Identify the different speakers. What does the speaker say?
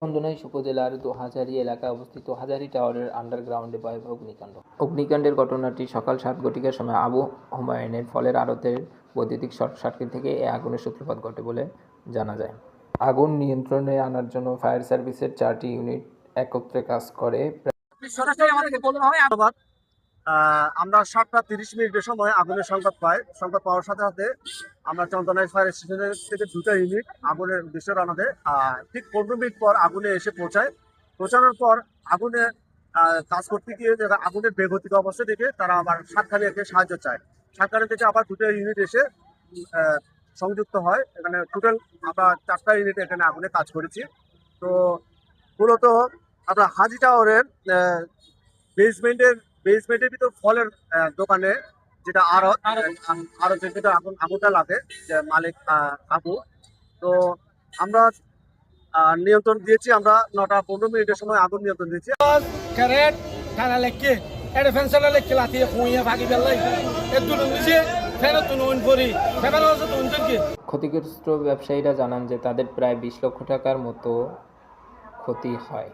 Speaker 1: চন্দনাইশ উপজেলার দোহাজারী এলাকায় অবস্থিত হাজারী টাওয়ারের আন্ডারগ্রাউন্ডে ভয়াবহ অগ্নিকাণ্ডের ঘটনাটি সকাল 7 ঘটিকার সময় আবু হুমায়ুনের ফলের আড়তের বৈদ্যুতিক শর্ট সার্কিট থেকে এই আগুনের সূত্রপাত ঘটে বলে জানা যায়। আগুন নিয়ন্ত্রণে আনার জন্য ফায়ার সার্ভিসের 4টি ইউনিট একত্রে কাজ করে।
Speaker 2: আমরা 7টা 30 মিনিটের সময় আগুনের সংবাদ পাওয়ার সাথে সাথে আমরা চন্দনাইশ ফায়ার স্টেশনের থেকে 2টা ইউনিট আগুনের উদ্দেশ্যে রওনা দেয়। ঠিক 15 মিনিট পর আগুনে এসে পৌঁছানোর পর আগুনে কাজ করতে গিয়ে আগুনের বেগতিক অবস্থা দেখে তারা আবার সাতখানিয়াকে সাহায্য চায়। সাতখানিয়া থেকে আবার 2টা ইউনিট এসে সংযুক্ত হয়। এখানে টোটাল আমরা 4টা ইউনিট এখানে আগুনে কাজ করেছি। তো মূলত আমরা হাজি টাওয়ারের বেসমেন্টের ভিতর ফলের দোকানে যেটা আরো যেটা আগুনটা লাগে, যে মালিক আবু। তো আমরা নিয়ন্ত্রণ দিয়েছি, আমরা 9টা 15 মিনিটের সময় আগুন নিয়ন্ত্রণ দিয়েছি।
Speaker 1: ক্ষতিগ্রস্ত ব্যবসায়ীরা জানান যে তাদের প্রায় 20 লক্ষ টাকার মতো ক্ষতি হয়।